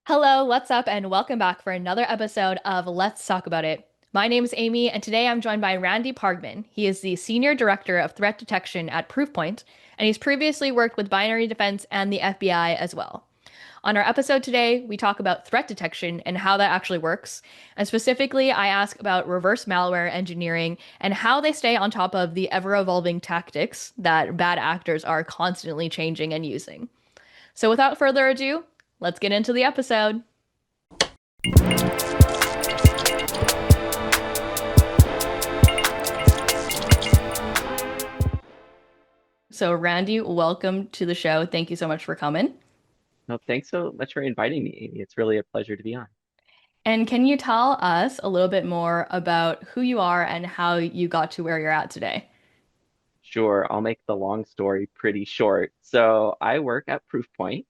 Hello, what's up, and welcome back for another episode of Let's Talk About It. My name is Amy, and today I'm joined by Randy Pargman. He is the Senior Director of Threat Detection at Proofpoint, and he's previously worked with Binary Defense and the FBI as well. On our episode today, we talk about threat detection and how that actually works. And specifically, I ask about reverse malware engineering and how they stay on top of the ever-evolving tactics that bad actors are constantly changing and using. So without further ado, let's get into the episode. So, Randy, welcome to the show. Thank you so much for coming. No, thanks so much for inviting me, Amy. It's really a pleasure to be on. And can you tell us a little bit more about who you are and how you got to where you're at today? Sure, I'll make the long story pretty short. So I work at Proofpoint,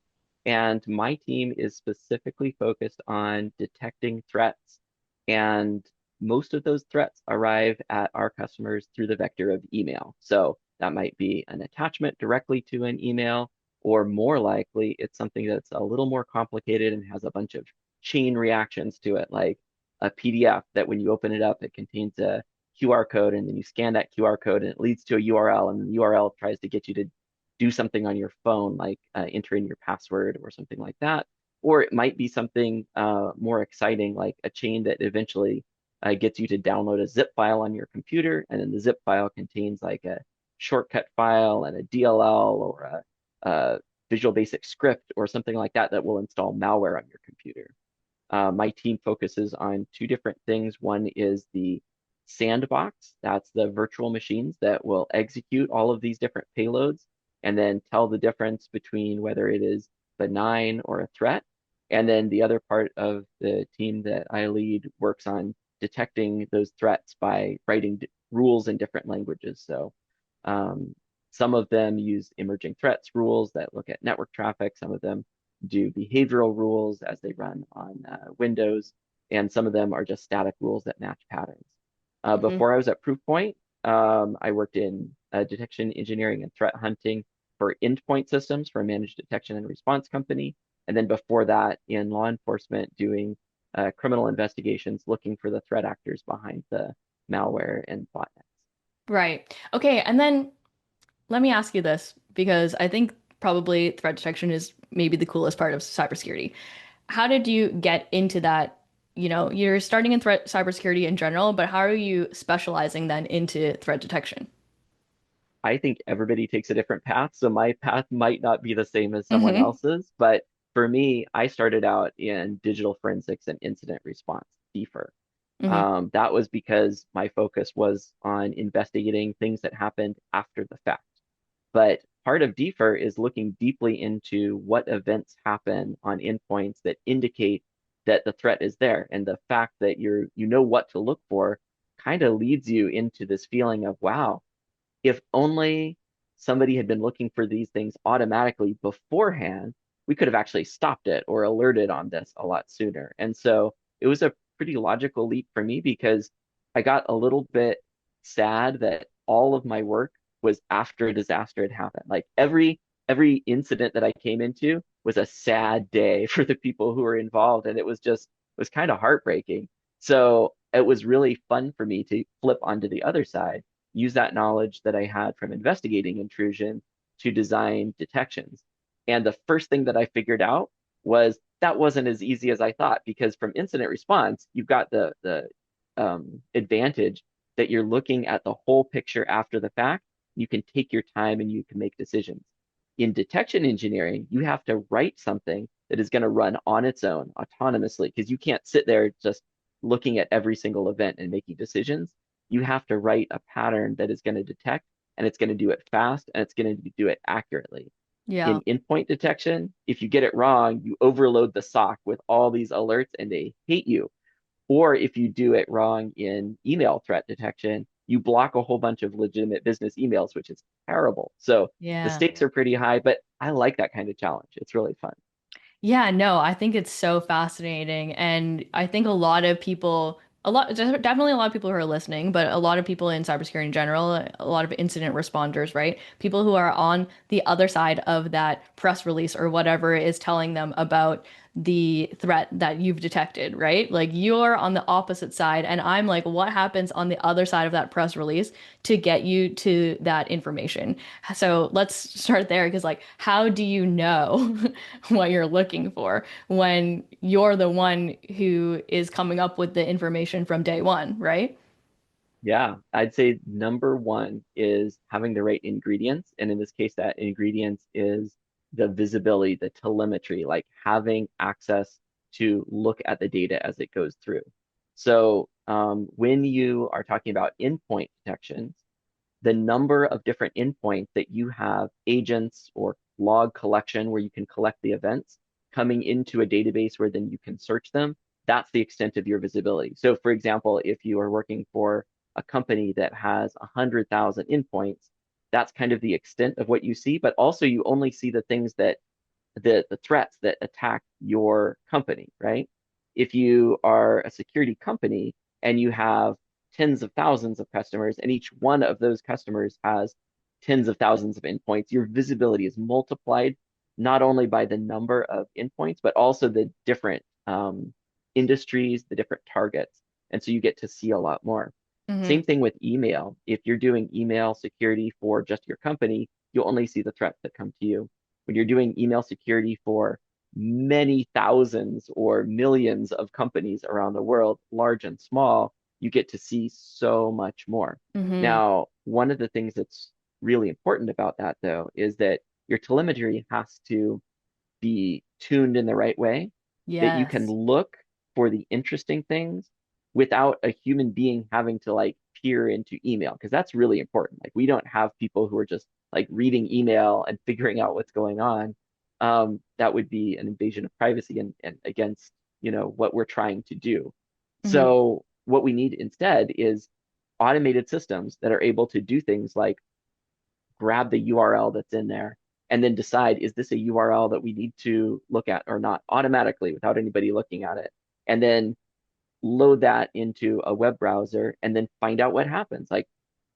and my team is specifically focused on detecting threats. And most of those threats arrive at our customers through the vector of email. So that might be an attachment directly to an email, or more likely, it's something that's a little more complicated and has a bunch of chain reactions to it, like a PDF that when you open it up, it contains a QR code, and then you scan that QR code and it leads to a URL, and the URL tries to get you to do something on your phone, like enter in your password or something like that. Or it might be something more exciting, like a chain that eventually gets you to download a zip file on your computer, and then the zip file contains like a shortcut file and a DLL or a Visual Basic script or something like that that will install malware on your computer. My team focuses on two different things. One is the sandbox. That's the virtual machines that will execute all of these different payloads and then tell the difference between whether it is benign or a threat. And then the other part of the team that I lead works on detecting those threats by writing rules in different languages. So um, some of them use emerging threats rules that look at network traffic. Some of them do behavioral rules as they run on Windows, and some of them are just static rules that match patterns. Mhm. Before I was at Proofpoint, I worked in detection engineering and threat hunting for endpoint systems for a managed detection and response company. And then before that, in law enforcement, doing criminal investigations, looking for the threat actors behind the malware and botnets. Right. Okay, and then let me ask you this because I think probably threat detection is maybe the coolest part of cybersecurity. How did you get into that? You're starting in threat cybersecurity in general, but how are you specializing then into threat detection? I think everybody takes a different path, so my path might not be the same as someone Hmm. else's. But for me, I started out in digital forensics and incident response, DFIR. Hmm. That was because my focus was on investigating things that happened after the fact. But part of DFIR is looking deeply into what events happen on endpoints that indicate that the threat is there. And the fact that you know what to look for kind of leads you into this feeling of, wow, if only somebody had been looking for these things automatically beforehand, we could have actually stopped it or alerted on this a lot sooner. And so it was a pretty logical leap for me because I got a little bit sad that all of my work was after a disaster had happened. Like every incident that I came into was a sad day for the people who were involved, and it was kind of heartbreaking. So it was really fun for me to flip onto the other side, use that knowledge that I had from investigating intrusion to design detections. And the first thing that I figured out was that wasn't as easy as I thought, because from incident response, you've got the advantage that you're looking at the whole picture after the fact. You can take your time and you can make decisions. In detection engineering, you have to write something that is going to run on its own autonomously, because you can't sit there just looking at every single event and making decisions. You have to write a pattern that is going to detect, and it's going to do it fast, and it's going to do it accurately. Yeah. In endpoint detection, if you get it wrong, you overload the SOC with all these alerts and they hate you. Or if you do it wrong in email threat detection, you block a whole bunch of legitimate business emails, which is terrible. So the Yeah. stakes are pretty high, but I like that kind of challenge. It's really fun. Yeah, no, I think it's so fascinating. And I think a lot of people, definitely a lot of people who are listening, but a lot of people in cybersecurity in general, a lot of incident responders, right? People who are on the other side of that press release or whatever is telling them about the threat that you've detected, right? Like you're on the opposite side, and I'm like, what happens on the other side of that press release to get you to that information? So let's start there because, like, how do you know what you're looking for when you're the one who is coming up with the information from day one, right? Yeah, I'd say number one is having the right ingredients. And in this case, that ingredients is the visibility, the telemetry, like having access to look at the data as it goes through. So when you are talking about endpoint detections, the number of different endpoints that you have agents or log collection where you can collect the events coming into a database where then you can search them, that's the extent of your visibility. So for example, if you are working for a company that has 100,000 endpoints, that's kind of the extent of what you see, but also you only see the things that the threats that attack your company, right? If you are a security company and you have tens of thousands of customers, and each one of those customers has tens of thousands of endpoints, your visibility is multiplied not only by the number of endpoints, but also the different industries, the different targets. And so you get to see a lot more. Hmm. Same thing with email. If you're doing email security for just your company, you'll only see the threats that come to you. When you're doing email security for many thousands or millions of companies around the world, large and small, you get to see so much more. Hmm. Now, one of the things that's really important about that, though, is that your telemetry has to be tuned in the right way, that you can Yes. look for the interesting things without a human being having to like peer into email, because that's really important. Like we don't have people who are just like reading email and figuring out what's going on. That would be an invasion of privacy and against, what we're trying to do. Hmm. So what we need instead is automated systems that are able to do things like grab the URL that's in there, and then decide, is this a URL that we need to look at or not automatically without anybody looking at it? And then load that into a web browser and then find out what happens. Like,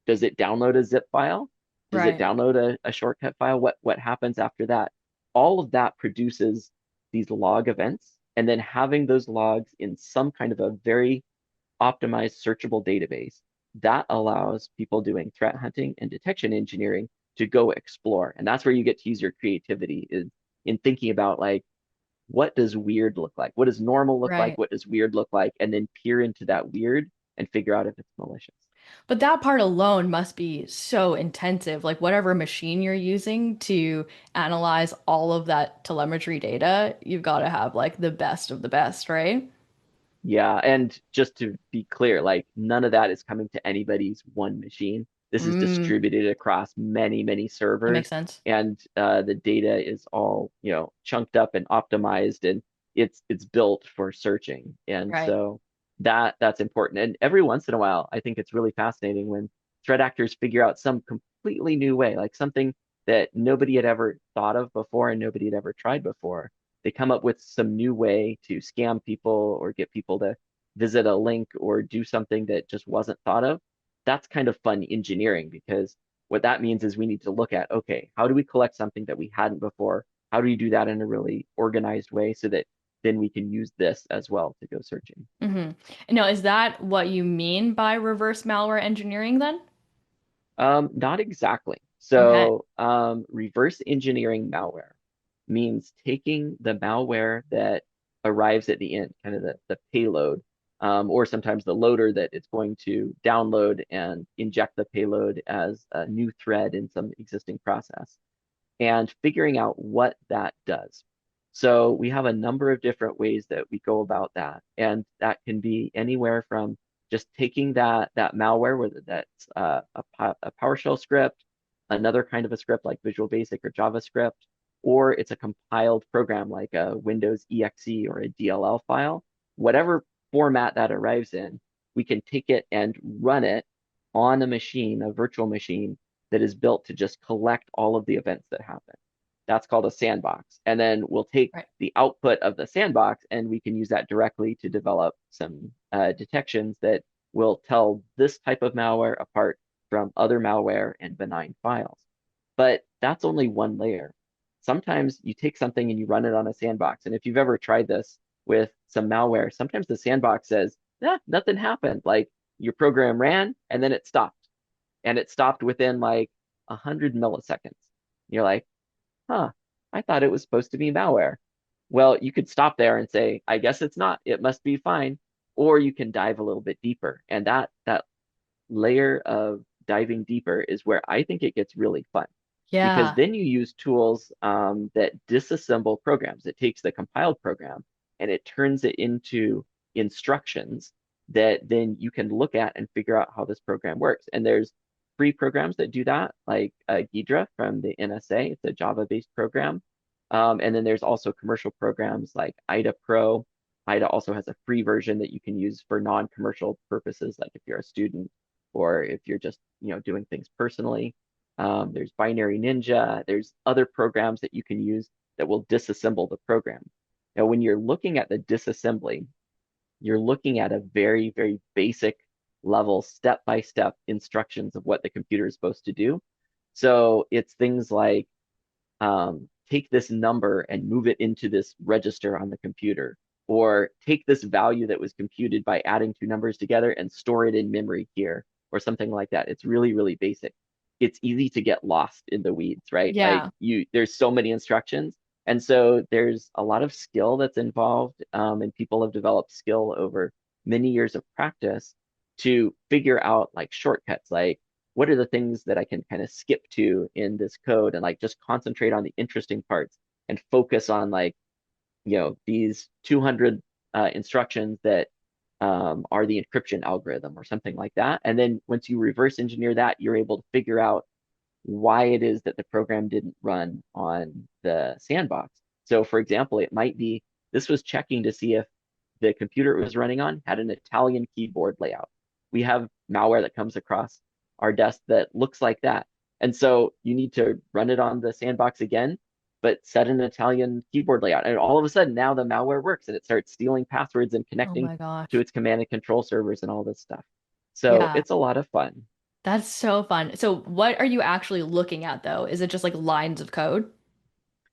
does it download a zip file? Does it Right. download a shortcut file? What happens after that? All of that produces these log events. And then having those logs in some kind of a very optimized searchable database that allows people doing threat hunting and detection engineering to go explore. And that's where you get to use your creativity is in thinking about like, what does weird look like? What does normal look like? Right. What does weird look like? And then peer into that weird and figure out if it's malicious. But that part alone must be so intensive. Like whatever machine you're using to analyze all of that telemetry data, you've got to have like the best of the best, right? Yeah, and just to be clear, like none of that is coming to anybody's one machine. This is Mm, distributed across many, many that makes servers, sense. and the data is all, chunked up and optimized, and it's built for searching. And Right. so that's important. And every once in a while, I think it's really fascinating when threat actors figure out some completely new way, like something that nobody had ever thought of before and nobody had ever tried before. They come up with some new way to scam people or get people to visit a link or do something that just wasn't thought of. That's kind of fun engineering because what that means is we need to look at, okay, how do we collect something that we hadn't before? How do we do that in a really organized way so that then we can use this as well to go searching? Hmm. Now, is that what you mean by reverse malware engineering then? Not exactly. Okay. So, reverse engineering malware means taking the malware that arrives at the end, kind of the payload, or sometimes the loader that it's going to download and inject the payload as a new thread in some existing process and figuring out what that does. So we have a number of different ways that we go about that, and that can be anywhere from just taking that malware, whether that's a PowerShell script, another kind of a script like Visual Basic or JavaScript, or it's a compiled program like a Windows exe or a DLL file. Whatever format that arrives in, we can take it and run it on a machine, a virtual machine that is built to just collect all of the events that happen. That's called a sandbox. And then we'll take Right. the output of the sandbox and we can use that directly to develop some detections that will tell this type of malware apart from other malware and benign files. But that's only one layer. sometimes you take something and you run it on a sandbox. And if you've ever tried this with some malware, sometimes the sandbox says, "Yeah, nothing happened." Like your program ran and then it stopped, and it stopped within like 100 milliseconds. You're like, huh, I thought it was supposed to be malware. Well, you could stop there and say, I guess it's not. It must be fine. Or you can dive a little bit deeper. And that layer of diving deeper is where I think it gets really fun, because Yeah. then you use tools that disassemble programs. It takes the compiled program and it turns it into instructions that then you can look at and figure out how this program works. And there's free programs that do that, like Ghidra from the NSA. It's a Java-based program. And then there's also commercial programs like IDA Pro. IDA also has a free version that you can use for non-commercial purposes, like if you're a student or if you're just, doing things personally. There's Binary Ninja. There's other programs that you can use that will disassemble the program. Now, when you're looking at the disassembly, you're looking at a very, very basic level, step-by-step instructions of what the computer is supposed to do. So it's things like take this number and move it into this register on the computer, or take this value that was computed by adding two numbers together and store it in memory here, or something like that. It's really, really basic. It's easy to get lost in the weeds, right? Like Yeah. there's so many instructions. And so there's a lot of skill that's involved, and people have developed skill over many years of practice to figure out like shortcuts, like what are the things that I can kind of skip to in this code and like just concentrate on the interesting parts and focus on like, these 200 instructions that are the encryption algorithm or something like that. And then once you reverse engineer that, you're able to figure out why it is that the program didn't run on the sandbox. So for example, it might be this was checking to see if the computer it was running on had an Italian keyboard layout. We have malware that comes across our desk that looks like that. And so you need to run it on the sandbox again, but set an Italian keyboard layout. And all of a sudden now the malware works and it starts stealing passwords and Oh connecting my to gosh. its command and control servers and all this stuff. So Yeah. it's a lot of fun. That's so fun. So what are you actually looking at though? Is it just like lines of code?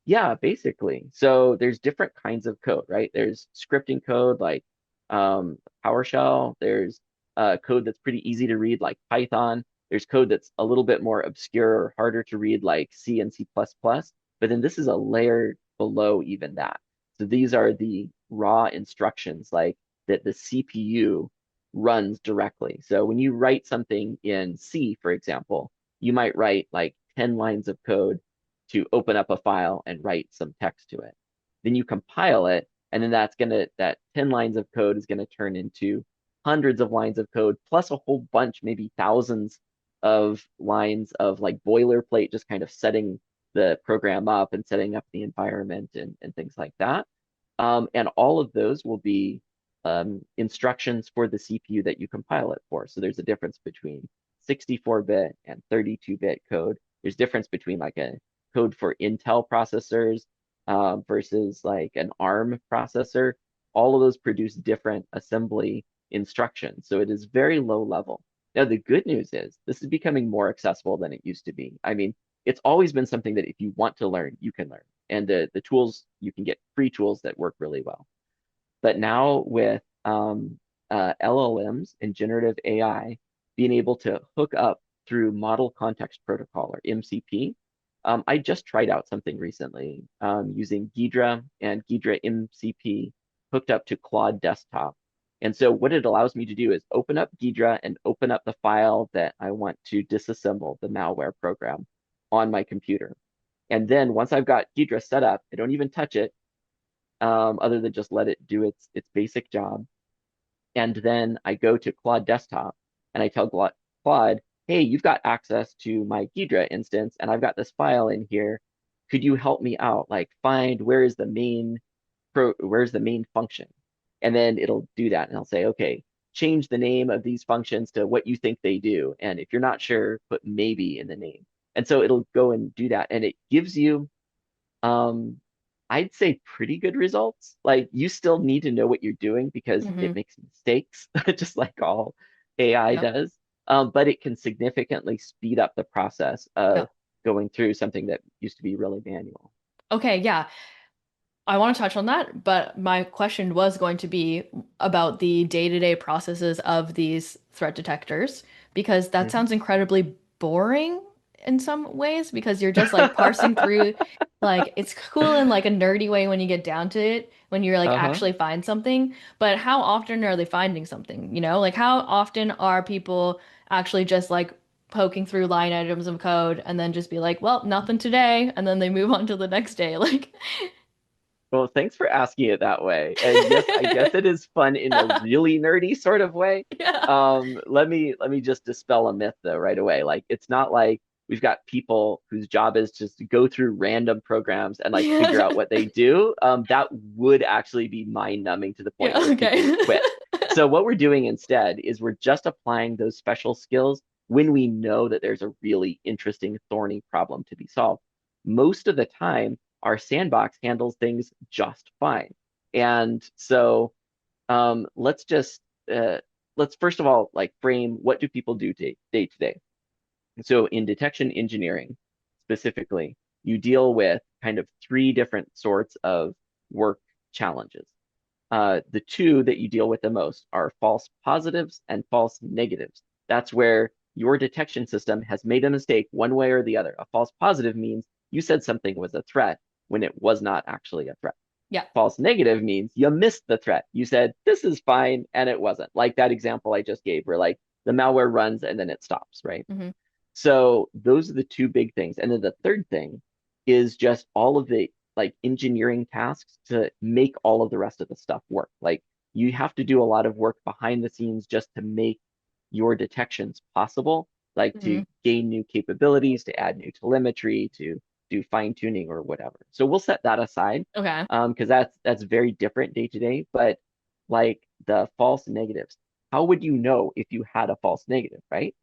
Yeah, basically. So there's different kinds of code, right? There's scripting code like PowerShell. There's code that's pretty easy to read like Python. There's code that's a little bit more obscure or harder to read like C and C++. But then this is a layer below even that. So these are the raw instructions like that the CPU runs directly. So when you write something in C, for example, you might write like 10 lines of code to open up a file and write some text to it. Then you compile it, and then that 10 lines of code is gonna turn into hundreds of lines of code, plus a whole bunch, maybe thousands of lines of like boilerplate, just kind of setting the program up and setting up the environment and things like that. And all of those will be instructions for the CPU that you compile it for. So there's a difference between 64-bit and 32-bit code. There's difference between like a code for Intel processors versus like an ARM processor. All of those produce different assembly instructions. So it is very low level. Now, the good news is this is becoming more accessible than it used to be. I mean, it's always been something that if you want to learn, you can learn. And the tools, you can get free tools that work really well. But now with LLMs and generative AI being able to hook up through Model Context Protocol or MCP, I just tried out something recently using Ghidra and Ghidra MCP hooked up to Claude Desktop. And so what it allows me to do is open up Ghidra and open up the file that I want to disassemble the malware program on my computer. And then once I've got Ghidra set up, I don't even touch it, other than just let it do its basic job. And then I go to Claude Desktop and I tell Claude, hey, you've got access to my Ghidra instance and I've got this file in here. Could you help me out? Like find where's the main function? And then it'll do that and I'll say, okay, change the name of these functions to what you think they do. And if you're not sure, put maybe in the name. And so it'll go and do that. And it gives you um, I'd say pretty good results. Like you still need to know what you're doing because Hmm. it makes mistakes, just like all AI Yep. does. But it can significantly speed up the process Yep. of going through something that used to be really manual. Okay, yeah. I want to touch on that, but my question was going to be about the day-to-day processes of these threat detectors, because that Mhm. sounds incredibly boring in some ways, because you're just like parsing through, like it's cool in like a nerdy way when you get down to it, when you're like Uh-huh. actually find something, but how often are they finding something, you know? Like how often are people actually just like poking through line items of code and then just be like, well, nothing today, and then they move on to the next day, like Well, thanks for asking it that way. And yes, I guess it is fun in a really nerdy sort of way. Yeah. Let me just dispel a myth though right away. Like it's not like we've got people whose job is just to go through random programs and like figure out Yeah. what they do. That would actually be mind-numbing to the point Yeah, where people okay. would quit. So what we're doing instead is we're just applying those special skills when we know that there's a really interesting, thorny problem to be solved. Most of the time, our sandbox handles things just fine. And so let's just let's first of all like frame what do people do day to day. So in detection engineering specifically, you deal with kind of three different sorts of work challenges. The two that you deal with the most are false positives and false negatives. That's where your detection system has made a mistake one way or the other. A false positive means you said something was a threat when it was not actually a threat. Yeah. False negative means you missed the threat. You said, this is fine, and it wasn't. Like that example I just gave, where like the malware runs and then it stops, right? Hmm. So those are the two big things. And then the third thing is just all of the like engineering tasks to make all of the rest of the stuff work. Like you have to do a lot of work behind the scenes just to make your detections possible, like Hmm. to gain new capabilities, to add new telemetry, to do fine tuning or whatever. So we'll set that aside Okay. because that's very different day to day. But like the false negatives, how would you know if you had a false negative, right?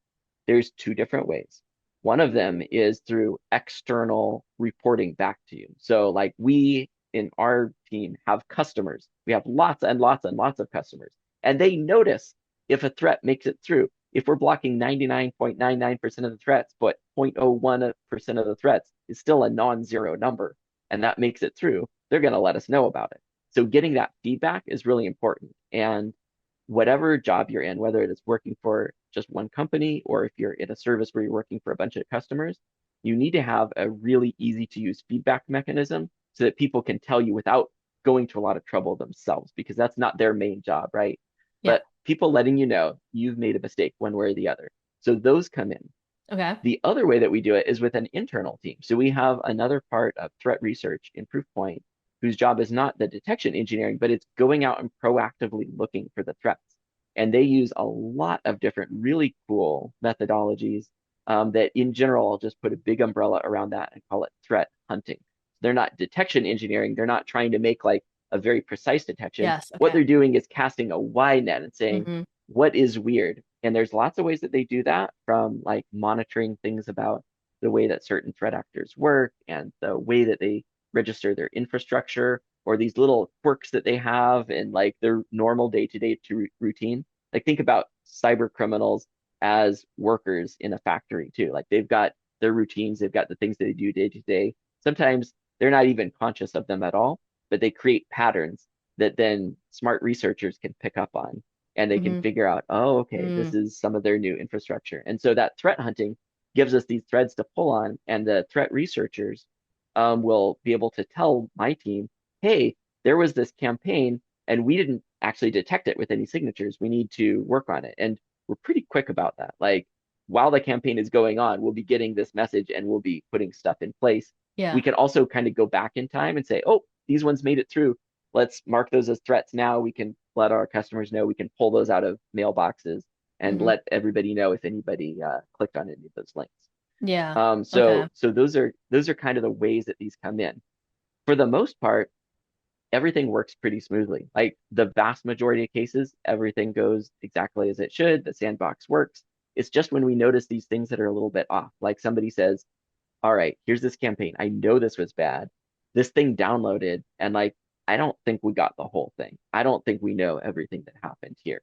There's two different ways. One of them is through external reporting back to you. So, like we in our team have customers. We have lots and lots and lots of customers, and they notice if a threat makes it through. If we're blocking 99.99% of the threats, but 0.01% of the threats is still a non-zero number, and that makes it through, they're going to let us know about it. So getting that feedback is really important. And whatever job you're in, whether it is working for just one company or if you're in a service where you're working for a bunch of customers, you need to have a really easy to use feedback mechanism so that people can tell you without going to a lot of trouble themselves because that's not their main job, right? Yeah. But people letting you know you've made a mistake one way or the other. So those come in. Okay. The other way that we do it is with an internal team. So we have another part of threat research in Proofpoint whose job is not the detection engineering, but it's going out and proactively looking for the threats. And they use a lot of different really cool methodologies that in general, I'll just put a big umbrella around that and call it threat hunting. They're not detection engineering. They're not trying to make like a very precise detection. Yes. What Okay. they're doing is casting a wide net and saying, Hmm. what is weird? And there's lots of ways that they do that from like monitoring things about the way that certain threat actors work and the way that they register their infrastructure or these little quirks that they have in like their normal day-to-day routine. Like think about cyber criminals as workers in a factory too. Like they've got their routines, they've got the things that they do day to day. Sometimes they're not even conscious of them at all, but they create patterns that then smart researchers can pick up on and they can Hmm. figure out, oh, okay, this Mm. is some of their new infrastructure. And so that threat hunting gives us these threads to pull on, and the threat researchers will be able to tell my team, hey, there was this campaign and we didn't actually detect it with any signatures. We need to work on it. And we're pretty quick about that. Like while the campaign is going on, we'll be getting this message and we'll be putting stuff in place. We Yeah. can also kind of go back in time and say, oh, these ones made it through. Let's mark those as threats now. We can let our customers know. We can pull those out of mailboxes and Hmm. let everybody know if anybody clicked on any of those links. Yeah. So Okay. so those are kind of the ways that these come in. For the most part, everything works pretty smoothly. Like the vast majority of cases, everything goes exactly as it should. The sandbox works. It's just when we notice these things that are a little bit off. Like somebody says, all right, here's this campaign. I know this was bad. This thing downloaded, and like, I don't think we got the whole thing. I don't think we know everything that happened here.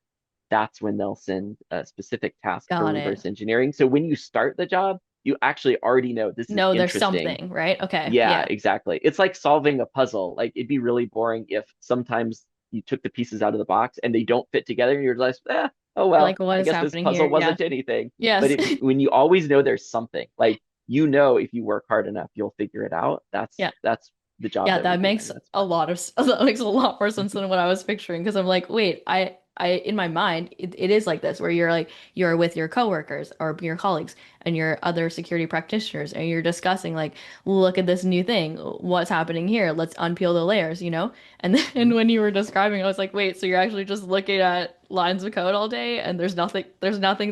That's when they'll send a specific task for Got it. reverse engineering. So when you start the job, you actually already know this is No, there's interesting. something, right? Okay. Yeah, Yeah. exactly. It's like solving a puzzle. Like it'd be really boring if sometimes you took the pieces out of the box and they don't fit together and you're like, oh You're well, like, what I is guess this happening puzzle here? Yeah. wasn't anything. But Yes. when you always know there's something, like you know if you work hard enough, you'll figure it out. That's Yeah. that's the job Yeah, that we that do, makes and that's a fun. lot of that makes a lot more sense than what I was picturing because I'm like, wait, I in my mind it is like this where you're like you're with your coworkers or your colleagues and your other security practitioners and you're discussing like, look at this new thing, what's happening here? Let's unpeel the layers, you know? And then Mhm. when you were describing, I was like, wait, so you're actually just looking at lines of code all day and there's nothing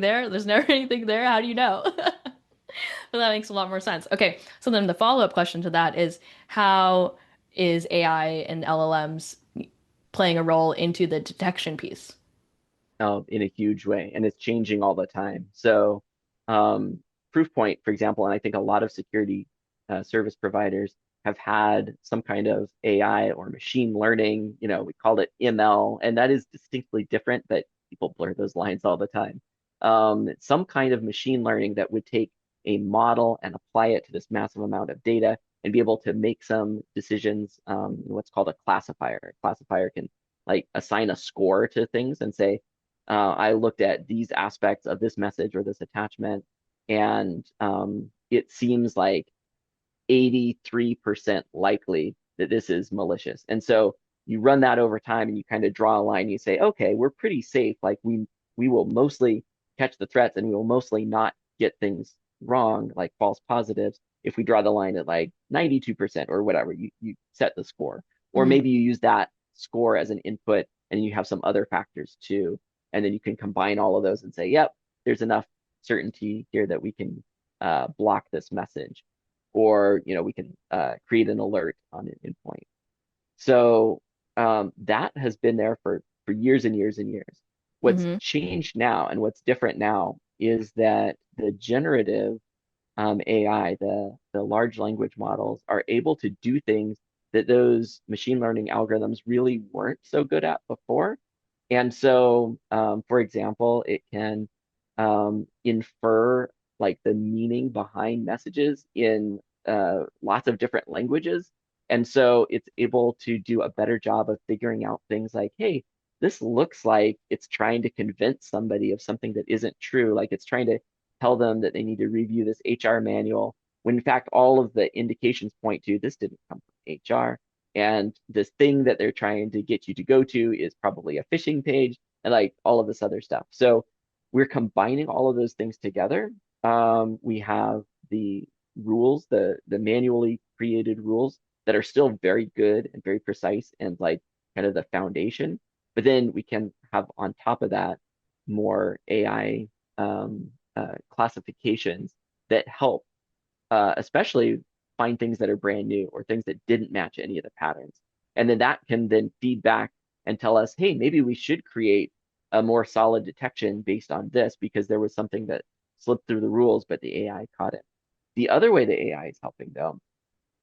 there? There's never anything there? How do you know? Well, that makes a lot more sense. Okay, so then the follow-up question to that is how is AI and LLMs playing a role into the detection piece? In a huge way, and it's changing all the time. So, um, Proofpoint, for example, and I think a lot of security service providers have had some kind of AI or machine learning. We call it ML, and that is distinctly different, but people blur those lines all the time. Some kind of machine learning that would take a model and apply it to this massive amount of data and be able to make some decisions, what's called a classifier. A classifier can like assign a score to things and say, I looked at these aspects of this message or this attachment, and it seems like 83% likely that this is malicious. And so you run that over time and you kind of draw a line. You say, okay, we're pretty safe. Like we will mostly catch the threats and we will mostly not get things wrong, like false positives, if we draw the line at like 92% or whatever, you set the score. Or Hmm. maybe you use that score as an input and you have some other factors too. And then you can combine all of those and say, yep, there's enough certainty here that we can block this message, or we can create an alert on an endpoint. So that has been there for years and years and years. What's Hmm. changed now and what's different now is that the generative AI, the large language models, are able to do things that those machine learning algorithms really weren't so good at before. And so, for example, it can infer like the meaning behind messages in lots of different languages. And so it's able to do a better job of figuring out things like, hey, this looks like it's trying to convince somebody of something that isn't true. Like it's trying to tell them that they need to review this HR manual, when in fact, all of the indications point to this didn't come from HR. And this thing that they're trying to get you to go to is probably a phishing page and like all of this other stuff. So we're combining all of those things together. We have the rules, the manually created rules that are still very good and very precise and like kind of the foundation. But then we can have on top of that more AI classifications that help, especially find things that are brand new or things that didn't match any of the patterns. And then that can then feed back and tell us, hey, maybe we should create a more solid detection based on this because there was something that slipped through the rules, but the AI caught it. The other way the AI is helping, though,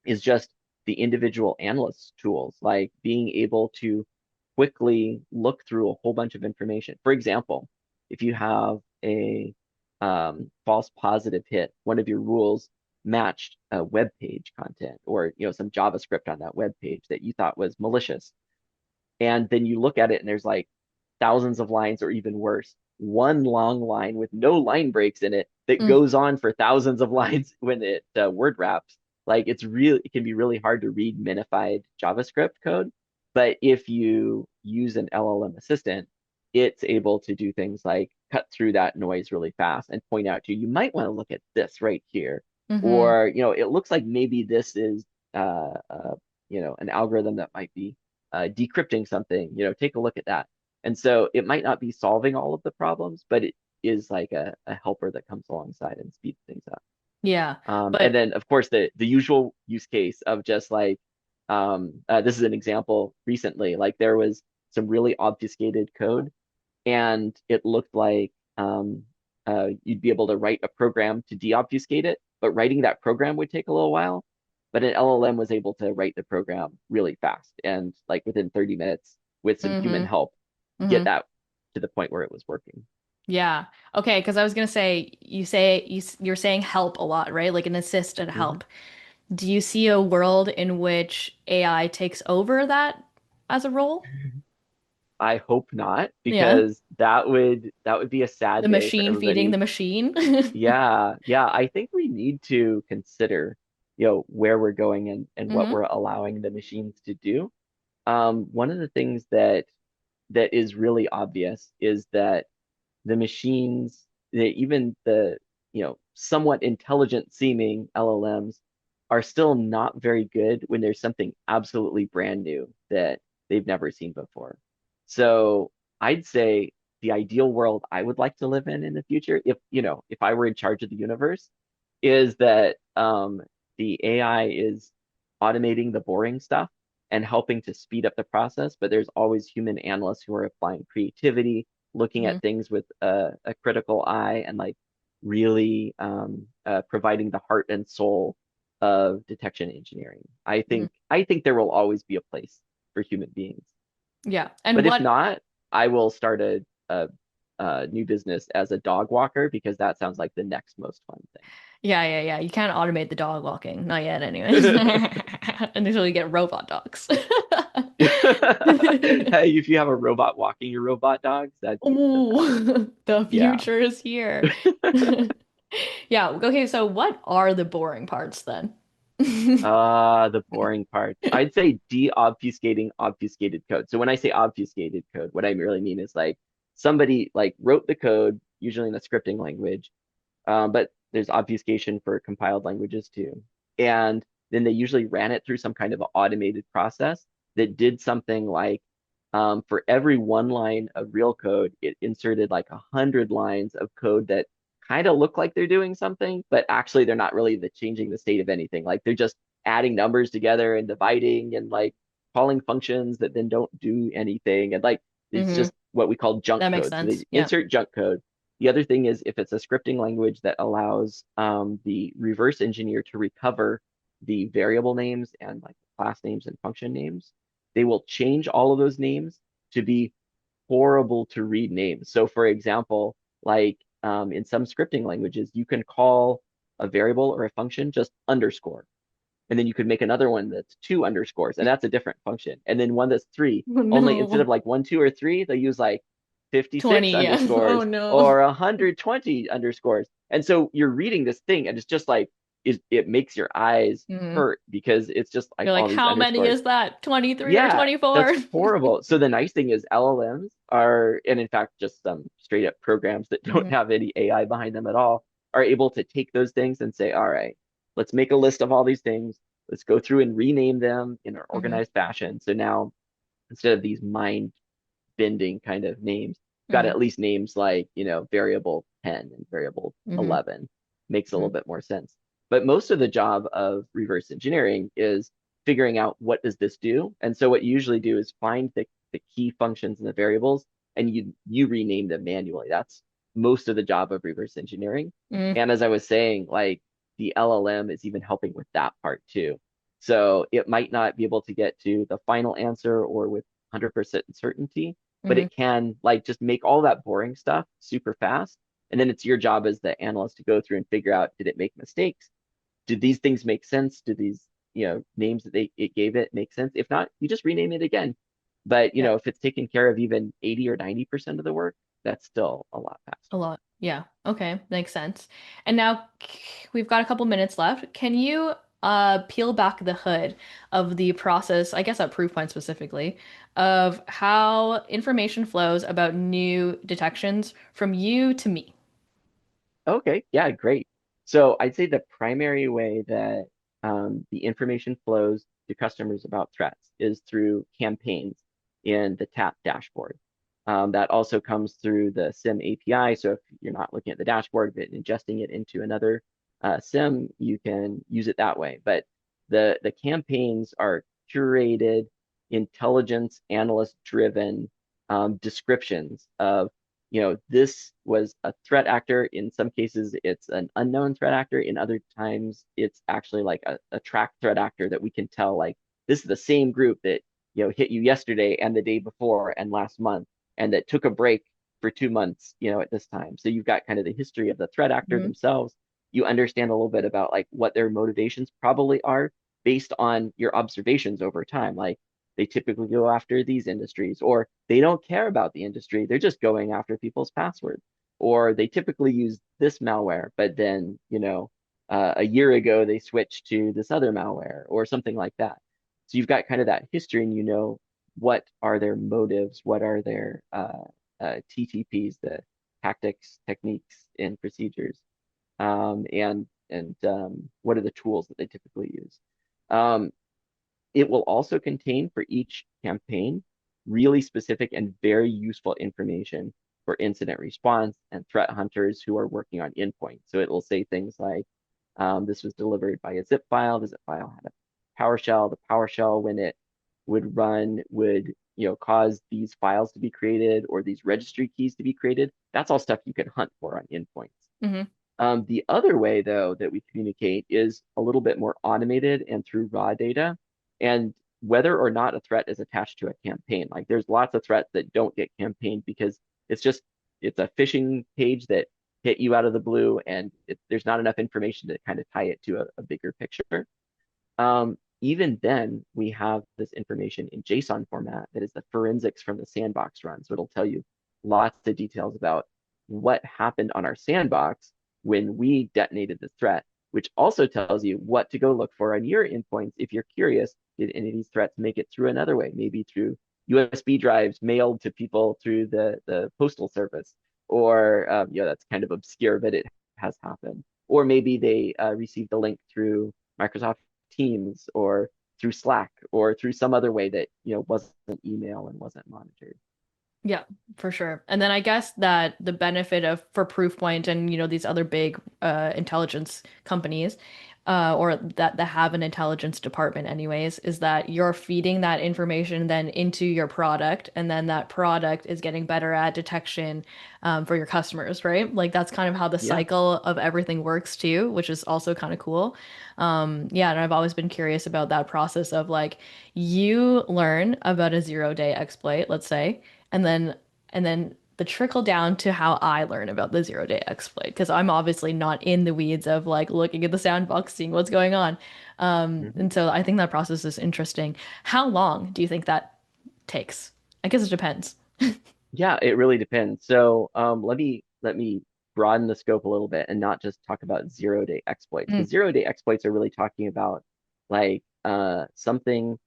is just the individual analyst tools, like being able to quickly look through a whole bunch of information. For example, if you have a false positive hit, one of your rules matched a web page content or some JavaScript on that web page that you thought was malicious, and then you look at it and there's like thousands of lines, or even worse, one long line with no line breaks in it that Mm. goes on for thousands of lines when it word wraps. Like it can be really hard to read minified JavaScript code. But if you use an LLM assistant, it's able to do things like cut through that noise really fast and point out to you, you might want to look at this right here. Hmm. Or, it looks like maybe this is, an algorithm that might be decrypting something, take a look at that. And so it might not be solving all of the problems, but it is like a helper that comes alongside and speeds things up. Yeah. And But then, of course, the usual use case of just like, this is an example recently, like there was some really obfuscated code, and it looked like you'd be able to write a program to deobfuscate it, but writing that program would take a little while. But an LLM was able to write the program really fast and like within 30 minutes with some human hmm help, get hmm that to the point where it was working. Yeah. Okay, because I was gonna say you're saying help a lot, right? Like an assisted Mhm. help. Do you see a world in which AI takes over that as a role? I hope not, Yeah. because that would be a sad The day for machine feeding the everybody. machine. Yeah, yeah. I think we need to consider, where we're going and what Hmm. we're allowing the machines to do. One of the things that is really obvious is that the machines, even the, somewhat intelligent seeming LLMs are still not very good when there's something absolutely brand new that they've never seen before. So I'd say the ideal world I would like to live in the future, if I were in charge of the universe, is that the AI is automating the boring stuff and helping to speed up the process, but there's always human analysts who are applying creativity, looking Hmm. at things with a critical eye, and like really providing the heart and soul of detection engineering. I think there will always be a place for human beings, Yeah. And but if what not, I will start a new business as a dog walker because that sounds like the next most fun Yeah, yeah, yeah. You can't automate the dog walking. Not yet, anyways. thing. Until you get robot dogs. Hey, if you have a robot walking your robot dogs, that'd be the best. Oh, the Yeah. future is here. Yeah, okay, so what are the boring parts then? The boring parts. I'd say de-obfuscating obfuscated code. So when I say obfuscated code, what I really mean is like somebody like wrote the code, usually in a scripting language, but there's obfuscation for compiled languages too. And then they usually ran it through some kind of automated process that did something like for every one line of real code, it inserted like 100 lines of code that kind of look like they're doing something, but actually they're not really changing the state of anything. Like they're just adding numbers together and dividing and like calling functions that then don't do anything. And like it's Hmm. just what we call junk That makes code. So sense. they Yeah. insert junk code. The other thing is if it's a scripting language that allows the reverse engineer to recover the variable names and like class names and function names, they will change all of those names to be horrible to read names. So, for example, like in some scripting languages, you can call a variable or a function just underscore. And then you could make another one that's two underscores, and that's a different function. And then one that's three, Oh only instead of no. like one, two, or three, they use like 56 20, yeah. Oh underscores no. or 120 underscores. And so you're reading this thing, and it's just like it makes your eyes Hmm. hurt because it's just like You're like, all these how many underscores. is that? 23 or Yeah, that's 24? horrible. So the nice thing is LLMs are, and in fact, just some straight up programs that don't Hmm. have any AI behind them at all, are able to take those things and say, all right, let's make a list of all these things. Let's go through and rename them in an Hmm. organized fashion. So now instead of these mind bending kind of names, got Hmm. at least names like, variable 10 and variable Hmm. 11. Makes a little bit more sense. But most of the job of reverse engineering is figuring out what does this do. And so what you usually do is find the key functions and the variables and you rename them manually. That's most of the job of reverse engineering. Hmm. And as I was saying, like the LLM is even helping with that part too. So it might not be able to get to the final answer or with 100% certainty, but Hmm. it can like just make all that boring stuff super fast. And then it's your job as the analyst to go through and figure out, did it make mistakes? Did these things make sense? Do these, names that it gave it make sense? If not, you just rename it again. But, Yeah, if it's taking care of even 80 or 90% of the work, that's still a lot a faster. lot. Yeah. Okay, makes sense. And now we've got a couple minutes left. Can you peel back the hood of the process, I guess at Proofpoint specifically, of how information flows about new detections from you to me? Okay, yeah, great. So I'd say the primary way that the information flows to customers about threats is through campaigns in the TAP dashboard. That also comes through the SIM API. So if you're not looking at the dashboard but ingesting it into another SIM, you can use it that way. But the campaigns are curated, intelligence analyst driven descriptions of this was a threat actor. In some cases, it's an unknown threat actor. In other times, it's actually like a tracked threat actor that we can tell, like, this is the same group that, hit you yesterday and the day before and last month, and that took a break. for 2 months, at this time. So you've got kind of the history of the threat actor Hmm. themselves. You understand a little bit about like what their motivations probably are based on your observations over time. Like they typically go after these industries, or they don't care about the industry. They're just going after people's passwords. Or they typically use this malware, but then, a year ago they switched to this other malware or something like that. So you've got kind of that history and what are their motives, what are their TTPs, the tactics, techniques, and procedures, and what are the tools that they typically use. Um, it will also contain for each campaign really specific and very useful information for incident response and threat hunters who are working on endpoints. So it will say things like, this was delivered by a zip file. The zip file had a PowerShell. The PowerShell, when it would run, would cause these files to be created or these registry keys to be created. That's all stuff you can hunt for on endpoints. Hmm. The other way, though, that we communicate is a little bit more automated and through raw data. And whether or not a threat is attached to a campaign, like there's lots of threats that don't get campaigned because it's just it's a phishing page that hit you out of the blue, and there's not enough information to kind of tie it to a bigger picture. Even then, we have this information in JSON format that is the forensics from the sandbox run. So it'll tell you lots of details about what happened on our sandbox when we detonated the threat, which also tells you what to go look for on your endpoints if you're curious. Did any of these threats make it through another way? Maybe through USB drives mailed to people through the postal service, or that's kind of obscure, but it has happened. Or maybe they received a link through Microsoft Teams or through Slack or through some other way that wasn't email and wasn't monitored. Yeah, for sure. And then I guess that the benefit of for Proofpoint and these other big intelligence companies or that have an intelligence department anyways is that you're feeding that information then into your product and then that product is getting better at detection for your customers, right? Like that's kind of how the Yeah, cycle of everything works too, which is also kind of cool. Yeah, and I've always been curious about that process of like you learn about a 0-day exploit, let's say, and then the trickle down to how I learn about the 0-day exploit because I'm obviously not in the weeds of like looking at the sandbox, seeing what's going on. hmm And so I think that process is interesting. How long do you think that takes? I guess it depends. yeah, it really depends. So let me broaden the scope a little bit and not just talk about 0-day exploits, Mm, because 0-day exploits are really talking about like something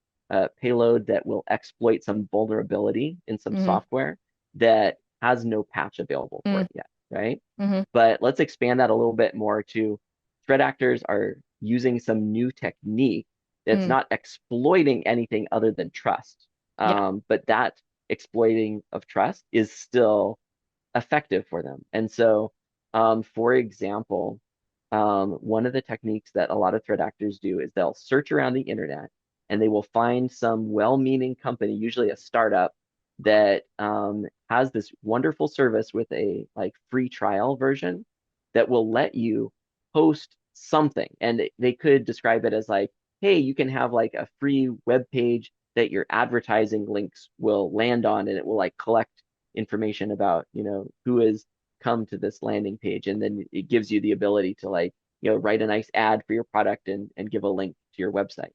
payload that will exploit some vulnerability in some mm, software that has no patch available for mm, it yet, right? mm, But let's expand that a little bit more to threat actors are using some new technique that's mm. not exploiting anything other than trust. Yeah. But that exploiting of trust is still effective for them. And so, for example, one of the techniques that a lot of threat actors do is they'll search around the internet and they will find some well-meaning company, usually a startup, that has this wonderful service with a like free trial version that will let you post something. And they could describe it as like, hey, you can have like a free web page that your advertising links will land on, and it will like collect information about who has come to this landing page, and then it gives you the ability to like write a nice ad for your product and give a link to your website.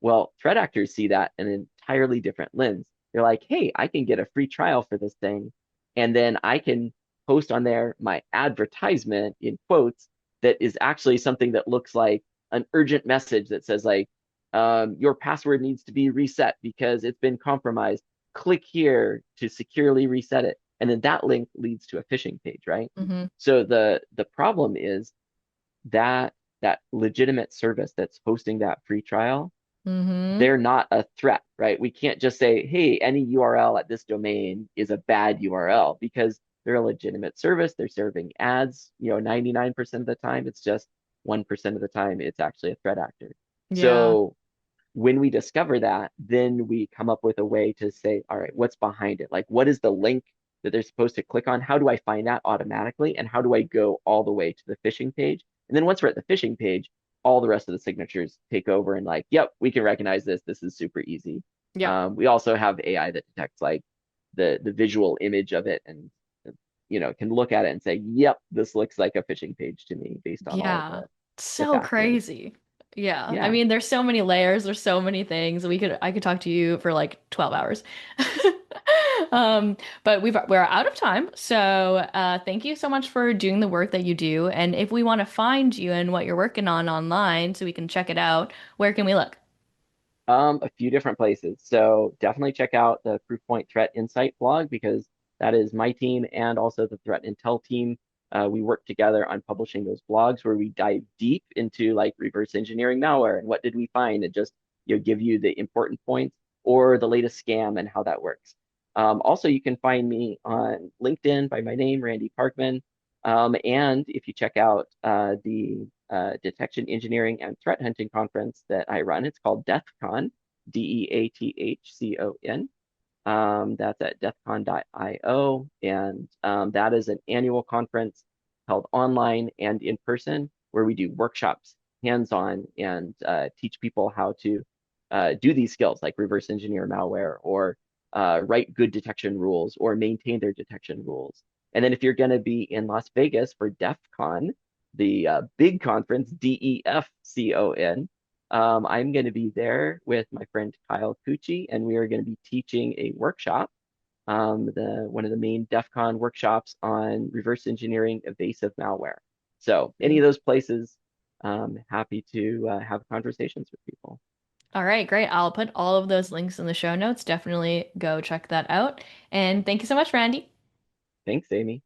Well, threat actors see that in an entirely different lens. They're like, hey, I can get a free trial for this thing, and then I can post on there my advertisement in quotes that is actually something that looks like an urgent message that says like, your password needs to be reset because it's been compromised. Click here to securely reset it. And then that link leads to a phishing page, right? Mm-hmm. So the problem is that that legitimate service that's hosting that free trial, Mm-hmm. they're not a threat, right? We can't just say, hey, any URL at this domain is a bad URL because they're a legitimate service. They're serving ads, 99% of the time. It's just 1% of the time it's actually a threat actor. Yeah. So when we discover that, then we come up with a way to say, all right, what's behind it? Like, what is the link that they're supposed to click on? How do I find that automatically? And how do I go all the way to the phishing page? And then once we're at the phishing page, all the rest of the signatures take over and like, yep, we can recognize this. This is super easy. Yeah. We also have AI that detects like the visual image of it and can look at it and say, yep, this looks like a phishing page to me based on all of Yeah. the So factors. crazy. Yeah. I Yeah. mean, there's so many layers, there's so many things. I could talk to you for like 12 hours. But we're out of time. So, thank you so much for doing the work that you do. And if we want to find you and what you're working on online so we can check it out, where can we look? A few different places. So definitely check out the Proofpoint Threat Insight blog because that is my team and also the Threat Intel team. We work together on publishing those blogs where we dive deep into like reverse engineering malware and what did we find and just give you the important points or the latest scam and how that works. Also, you can find me on LinkedIn by my name, Randy Pargman. And if you check out the Detection Engineering and Threat Hunting Conference that I run, it's called DEATHCON, DEATHCON. That's at deathcon.io. And that is an annual conference held online and in person where we do workshops hands-on and teach people how to do these skills like reverse engineer malware or write good detection rules or maintain their detection rules. And then if you're going to be in Las Vegas for DEF CON, the big conference, DEFCON, I'm going to be there with my friend Kyle Cucci, and we are going to be teaching a workshop, one of the main DEF CON workshops on reverse engineering evasive malware. So any of those places, happy to have conversations with people. All right, great. I'll put all of those links in the show notes. Definitely go check that out. And thank you so much, Randy. Thanks, Amy.